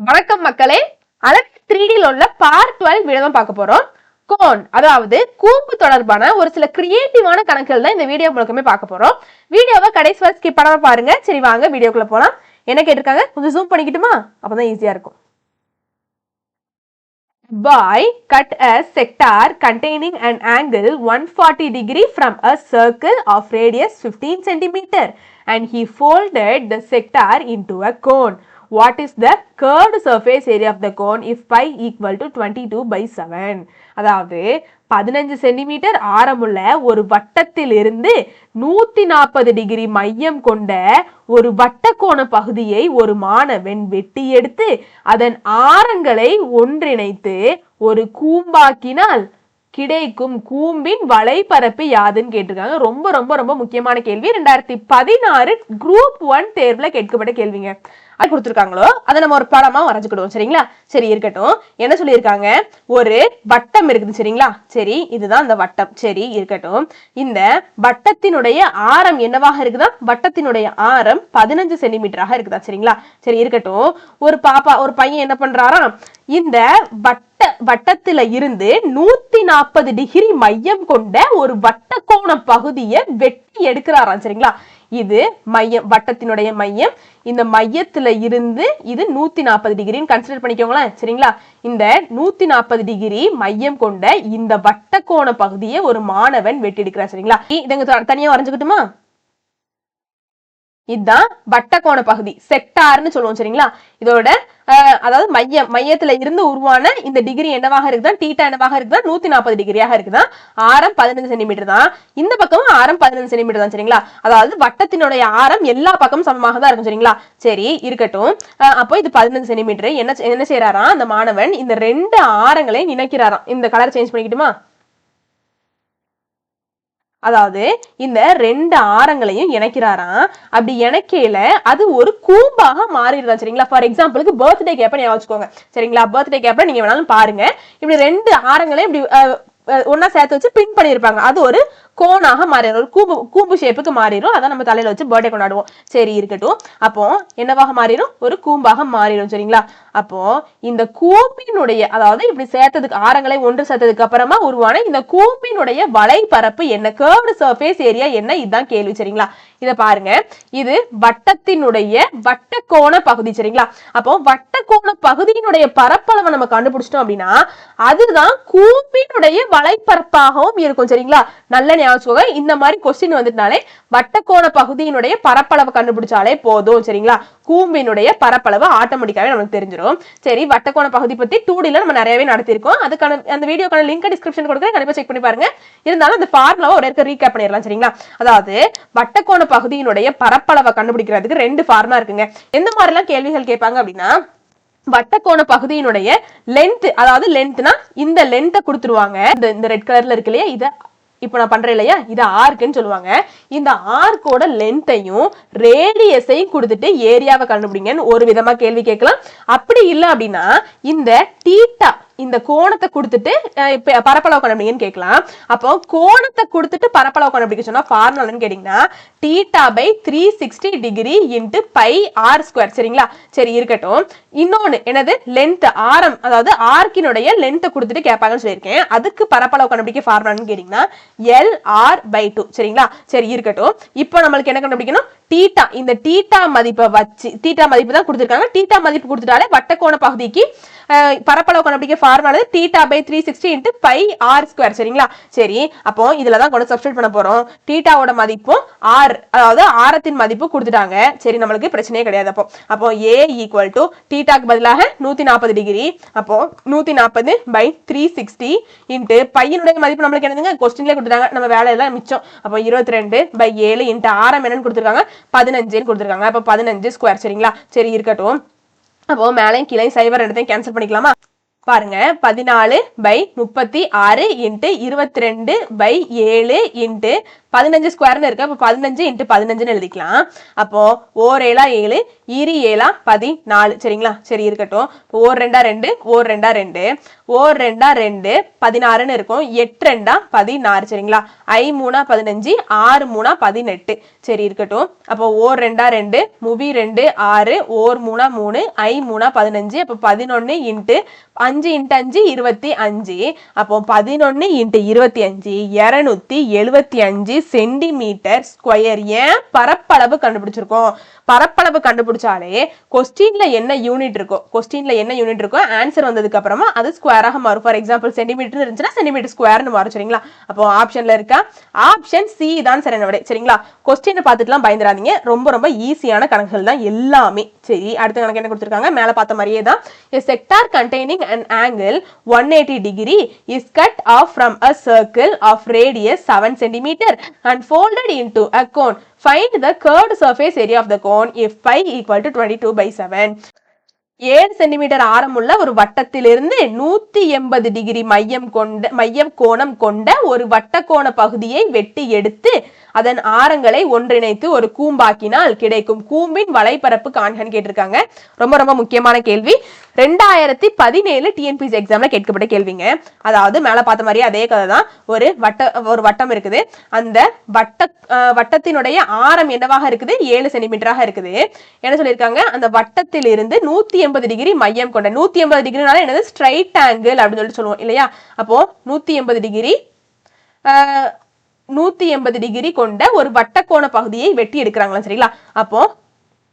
வணக்கம் மக்களே. Alex 3D உள்ள பார்ட் 12 வீடியோ தான் பார்க்க போறோம். கோன் அதாவது கூம்பு தொடர்பான ஒரு சில கிரியேட்டிவான கணக்குகள் தான் இந்த வீடியோ முழுக்கமே பார்க்க போறோம். வீடியோவை கடைசி வரை ஸ்கிப் பண்ணாம பாருங்க. சரி வாங்க வீடியோக்குள்ள போலாம். என்ன கேட்டிருக்காங்க கொஞ்சம் ஜூம் பண்ணிக்கிட்டுமா, அப்பதான் ஈஸியா இருக்கும். Boy cut a sector containing an angle 140 degree from a circle of radius 15 centimeter and he folded the sector into a cone. What is the curved surface area of the cone if pi equal to 22/7? அதாவது 15 centimetre ஆரமுள்ள ஒரு வட்டத்தில் இருந்து 140 degree மையம் கொண்ட ஒரு வட்டக்கோண பகுதியை ஒரு மாணவன் வெட்டி எடுத்து அதன் ஆரங்களை ஒன்றிணைத்து ஒரு கூம்பாக்கினால் கிடைக்கும் கூம்பின் வலைப்பரப்பு யாதுன்னு கேட்டிருக்காங்க. ரொம்ப ரொம்ப ரொம்ப முக்கியமான கேள்வி. 2016 குரூப் 1 தேர்வுல கேட்கப்பட்ட கேள்விங்க. அது கொடுத்துருக்காங்களோ அதை நம்ம ஒரு படமா வரைஞ்சுக்கிடுவோம். சரிங்களா? சரி இருக்கட்டும். என்ன சொல்லியிருக்காங்க, ஒரு வட்டம் இருக்குது. சரிங்களா? சரி இதுதான் அந்த வட்டம். சரி இருக்கட்டும். இந்த வட்டத்தினுடைய ஆரம் என்னவாக இருக்குதா? வட்டத்தினுடைய ஆரம் 15 சென்டிமீட்டராக இருக்குதா? சரிங்களா? சரி இருக்கட்டும். ஒரு பையன் என்ன பண்றாராம், இந்த வட்டத்துல இருந்து 140 டிகிரி மையம் கொண்ட ஒரு வட்டக்கோண பகுதியை வெட்டி எடுக்கிறாராம். சரிங்களா? இது மையம், வட்டத்தினுடைய மையம். இந்த மையத்துல இருந்து இது 140 டிகிரின்னு கன்சிடர் பண்ணிக்கோங்களேன். சரிங்களா? இந்த 140 டிகிரி மையம் கொண்ட இந்த வட்டக்கோண பகுதியை ஒரு மாணவன் வெட்டி எடுக்கிறார். சரிங்களா? இதை தனியா வரைஞ்சுக்கிட்டுமா? இதுதான் வட்டக்கோண பகுதி, செக்டார்னு சொல்லுவோம். சரிங்களா? இதோட அதாவது மையத்துல இருந்து உருவான இந்த டிகிரி என்னவாக இருக்குதான், தீட்டா என்னவாக இருக்குதான், 140 டிகிரியாக இருக்குதான். ஆரம் 15 சென்டிமீட்டர் தான். இந்த பக்கமும் ஆரம் 15 சென்டிமீட்டர் தான். சரிங்களா? அதாவது வட்டத்தினுடைய ஆரம் எல்லா பக்கமும் சமமாக தான் இருக்கும். சரிங்களா? சரி இருக்கட்டும். அப்போ இது 15 சென்டிமீட்டர். என்ன செய்யறாராம் அந்த மாணவன், இந்த ரெண்டு ஆரங்களை இணைக்கிறாராம். இந்த கலர் சேஞ்ச் பண்ணிக்கிட்டுமா? அதாவது இந்த ரெண்டு ஆரங்களையும் இணைக்கிறாராம். அப்படி இணைக்கையில அது ஒரு கூம்பாக மாறிடுதான். சரிங்களா? ஃபார் எக்ஸாம்பிளுக்கு பர்த்டே கேப்ப ஞாபகம் வச்சுக்கோங்க. சரிங்களா? பர்த்டே கேப்ப நீங்க வேணாலும் பாருங்க. இப்படி ரெண்டு ஆரங்களையும் இப்படி ஒன்னா சேர்த்து வச்சு பின் பண்ணிருப்பாங்க. அது ஒரு கோனாக மாறிடும், ஒரு கூம்பு ஷேப்புக்கு மாறிடும். அதான் நம்ம தலையில வச்சு பர்த்டே கொண்டாடுவோம். சரி இருக்கட்டும். அப்போ என்னவாக மாறிடும், ஒரு கூம்பாக மாறிடும். சரிங்களா? அப்போ இந்த கூம்பினுடைய, அதாவது இப்படி சேர்த்ததுக்கு ஆரங்களை ஒன்று சேர்த்ததுக்கு அப்புறமா உருவான இந்த கூம்பினுடைய வலைப்பரப்பு என்ன, கர்வ்டு சர்ஃபேஸ் ஏரியா என்ன, இதுதான் கேள்வி. சரிங்களா? இத பாருங்க. இது வட்டத்தினுடைய வட்டக்கோண பகுதி. சரிங்களா? அப்போ வட்டக்கோண பகுதியினுடைய பரப்பளவை நம்ம கண்டுபிடிச்சிட்டோம் அப்படின்னா அதுதான் கூம்பினுடைய வலைப்பரப்பாகவும் இருக்கும். சரிங்களா? நல்ல ஞாபகம். இந்த மாதிரி கொஸ்டின் வந்துட்டாலே வட்டக்கோண பகுதியினுடைய பரப்பளவு கண்டுபிடிச்சாலே போதும். சரிங்களா? கூம்பினுடைய பரப்பளவு ஆட்டோமேட்டிக்காவே நமக்கு தெரிஞ்சிடும். சரி, வட்டக்கோண பகுதி பத்தி 2Dல நம்ம நிறையவே நடத்திருக்கோம். அதுக்கான அந்த வீடியோக்கான லிங்க் டிஸ்கிரிப்ஷன் கொடுக்குறேன், கண்டிப்பா செக் பண்ணி பாருங்க. இருந்தாலும் அந்த ஃபார்முலாவை ஒரு ரீகேப் பண்ணிடலாம். சரிங்களா? அதாவது வட்டக்கோண பகுதியினுடைய பரப்பளவை கண்டுபிடிக்கிறதுக்கு ரெண்டு ஃபார்முலா இருக்குங்க. எந்த மாதிரி எல்லாம் கேள்விகள் கேட்பாங்க அப்படின்னா, வட்டக்கோண பகுதியினுடைய லென்த், அதாவது லென்த்னா இந்த லென்த்தை கொடுத்துருவாங்க. இந்த ரெட் கலர்ல இருக்கு இல்லையா, இத இப்ப நான் பண்றேன் இல்லையா, இது ஆர்க்குன்னு சொல்லுவாங்க. இந்த ஆர்க்கோட லென்த்தையும் ரேடியஸையும் கொடுத்துட்டு ஏரியாவை கண்டுபிடிங்கன்னு ஒரு விதமா கேள்வி கேட்கலாம். அப்படி இல்லை அப்படின்னா இந்த தீட்டா, இந்த கோணத்தை கொடுத்துட்டு பரப்பளவு கண்டுபிடிங்கன்னு கேட்கலாம். அப்போ கோணத்தை கொடுத்துட்டு பரப்பளவு கண்டுபிடிக்க சொன்னா ஃபார்முலான்னு கேட்டீங்கன்னா theta pi 360 degree into pi R square. சரிங்களா? சரி இருக்கட்டும். இன்னொன்னு என்னது, லென்த், ஆரம், அதாவது ஆர்க்கினுடைய லென்த்தை கொடுத்துட்டு கேட்பாங்கன்னு சொல்லியிருக்கேன். அதுக்கு பரப்பளவு கண்டுபிடிக்க ஃபார்முலான்னு கேட்டீங்கன்னா LR/2. சரிங்களா? சரி இருக்கட்டும். இப்போ நம்மளுக்கு என்ன கண்டுபிடிக்கணும், தீட்டா. இந்த தீட்டா மதிப்பை வச்சு, தீட்டா மதிப்பு தான் கொடுத்துருக்காங்க. தீட்டா மதிப்பு கொடுத்துட்டாலே வட்டக்கோண பகுதிக்கு பரப்பளவு கண்டுபிடிக்க formula theta pi 360 into pi R square. சரிங்களா? சரி, அப்போ இதுல தான் கொண்டு சப்ஸ்டிட்யூட் பண்ண போறோம். தீட்டாவோட மதிப்பும் ஆர், அதாவது ஆரத்தின் மதிப்பு கொடுத்துட்டாங்க. சரி, நம்மளுக்கு பிரச்சனையே கிடையாது. அப்போ A ஈக்குவல் டு தீட்டாக்கு பதிலாக 140 டிகிரி. அப்போ 140 பை 360 இன்டு பையனுடைய மதிப்பு நம்மளுக்கு என்னதுங்க, கொஸ்டின்ல கொடுத்துட்டாங்க. நம்ம வேலை எல்லாம் மிச்சம். அப்போ 22 பை 7 இன்டு ஆரம் என்னன்னு கொடுத்துருக்காங்க, 15 கொடுத்துருக்காங்க. அப்போ 15 ஸ்கொயர். சரிங்களா? சரி இருக்கட்டும். அப்போ மேலையும் கீழே சைவர் எடுத்தையும் கேன்சல் பண்ணிக்கலாமா? பாருங்க, 14 பை 36 இன்ட்டு 22 பை 7 இன்ட்டு 15 ஸ்கொயர்னு இருக்கு. அப்போ 15 × 15ன்னு எழுதிக்கலாம். அப்போ ஓர் 7 7, ஈரி 7 14. சரிங்களா? சரி இருக்கட்டும். ஓர் 2 2, ஓர் 2 2, ஓர் 2 2 16ன்னு இருக்கும். 8 2 16. சரிங்களா? I 3 15, 6 3 18. சரி இருக்கட்டும். அப்போ ஓர் 2 2, முவி 2 6, ஓர் 3 3, I 3 15. அப்போ 11 × 5 × 5 25. அப்போ 11 × 25 275 சென்டிமீட்டர் ஸ்கொயர். ஏன் பரப்பளவு கண்டுபிடிச்சிருக்கோம். பரப்பளவு கண்டுபிடிச்சாலே கொஸ்டின்ல என்ன யூனிட் இருக்கோ ஆன்சர் வந்ததுக்கு அப்புறமா அது ஸ்கொயராக மாறும். ஃபார் எக்ஸாம்பிள் சென்டிமீட்டர் இருந்துச்சுன்னா சென்டிமீட்டர் ஸ்கொயர்னு மாறும். சரிங்களா? அப்போ ஆப்ஷன்ல இருக்கா ஆப்ஷன் சி தான் சரியான விடை. சரிங்களா? கொஸ்டினை பார்த்துட்டுலாம் பயந்துராதீங்க. ரொம்ப ரொம்ப ஈஸியான கணக்குகள் தான் எல்லாமே. சரி அடுத்த கணக்கு என்ன கொடுத்துருக்காங்க மேல பார்த்த மாதிரியே தான். A sector containing an angle 180 degree is cut off from a circle of radius 7 cm and folded into a cone. Find the curved surface area of the cone if pi equal to 22/7. 7 centimetre ஆரமுள்ள ஒரு வட்டத்திலிருந்து 180 degree மையம் கோணம் கொண்ட ஒரு வட்டக்கோண பகுதியை வெட்டி எடுத்து அதன் ஆரங்களை ஒன்றிணைத்து ஒரு கூம்பாக்கினால் கிடைக்கும் கூம்பின் வலைப்பரப்பு காண்கன்னு கேட்டிருக்காங்க. ரொம்ப ரொம்ப முக்கியமான கேள்வி. 2017 டிஎன்பிஎஸ்சி எக்ஸாம்ல கேட்கப்பட்ட கேள்விங்க. அதாவது மேல பார்த்த மாதிரியே அதே கதை தான். ஒரு வட்டம் இருக்குது. அந்த வட்டத்தினுடைய ஆரம் என்னவாக இருக்குது 7 சென்டிமீட்டராக இருக்குது. என்ன சொல்லியிருக்காங்க அந்த வட்டத்தில் இருந்து 180 டிகிரி மையம் கொண்ட 180 டிகிரினால என்னது ஸ்ட்ரைட் ஆங்கிள் அப்படின்னு சொல்லிட்டு சொல்லுவோம் இல்லையா? அப்போ 180 டிகிரி கொண்ட ஒரு வட்டக்கோண பகுதியை வெட்டி எடுக்கிறாங்களா? சரிங்களா? அப்போ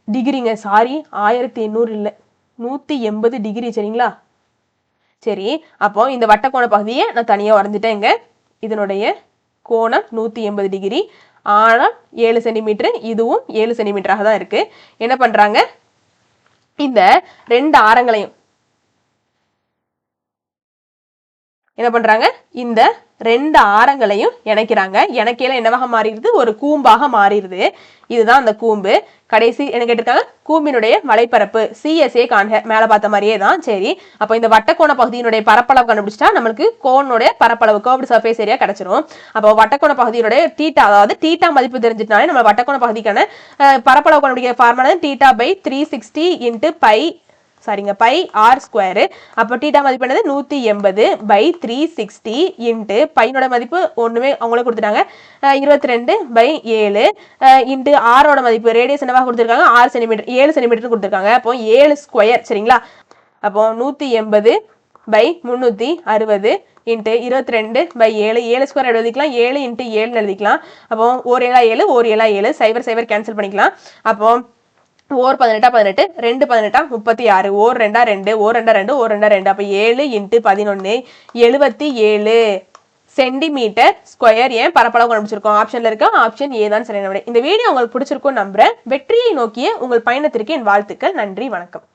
டிகிரிங்க சாரி 1800 இல்ல 180 டிகிரி. சரிங்களா? சரி அப்போ இந்த வட்டக்கோண பகுதியை நான் தனியா வரைஞ்சிட்டேங்க. இதனுடைய கோணம் 180 டிகிரி, ஆழம் 7 சென்டிமீட்டர், இதுவும் 7 சென்டிமீட்டராக தான் இருக்கு. என்ன பண்றாங்க இந்த ரெண்டு ஆரங்களையும் இந்த ரெண்டு ஆரங்களையும் இணைக்கிறாங்க. இணைக்கையில என்னவாக மாறிடுது ஒரு கூம்பாக மாறிடுது. இதுதான் அந்த கூம்பு. கடைசி என்ன கேட்டிருக்காங்க கூம்பினுடைய வலைப்பரப்பு CSA காண்க. மேல பார்த்த மாதிரியே தான். சரி அப்போ இந்த வட்டக்கோண பகுதியினுடைய பரப்பளவு கண்டுபிடிச்சா நம்மளுக்கு கோனுடைய பரப்பளவு கர்வ்டு சர்ஃபேஸ் ஏரியா கிடைச்சிரும். அப்போ வட்டக்கோண பகுதியினுடைய தீட்டா அதாவது தீட்டா மதிப்பு தெரிஞ்சிட்டாலே நம்ம வட்டக்கோண பகுதிக்கான பரப்பளவு கண்டுபிடிக்கிற formula θ/360 × pi pi r square. அப்போ தீட்டா மதிப்பு என்னது 180/360 இன்ட்டு பையனோட மதிப்பு ஒண்ணுமே அவங்களே கொடுத்துட்டாங்க 22/7 இன்ட்டு ஆரோட மதிப்பு ரேடியஸ் என்னவா கொடுத்துருக்காங்க 6 சென்டிமீட்டர் 7 சென்டிமீட்டர் கொடுத்துருக்காங்க. அப்போ 7 ஸ்கொயர். சரிங்களா? அப்போ 180/360 இன்ட்டு 22/7 7 ஸ்கொயர் எழுதிக்கலாம் 7 × 7 எழுதிக்கலாம். அப்போ 1 7 7 1 7 7 0 0 கேன்சல் பண்ணிக்கலாம். அப்போ ஓர் 18 18 2 18 36 ஓர் 2 2 ஓர் 2 2 ஓர் 2 2 அப்ப 7 × 11 77 சென்டிமீட்டர் ஸ்கொயர். ஏன் பரப்பளவு கண்டுபிடிச்சிருக்கோம் ஆப்ஷன்ல இருக்க ஆப்ஷன் ஏ தான் சரியான விடை. இந்த வீடியோ உங்களுக்கு பிடிச்சிருக்கும் நம்புறேன். வெற்றியை நோக்கிய உங்கள் பயணத்திற்கு என் வாழ்த்துக்கள். நன்றி வணக்கம்.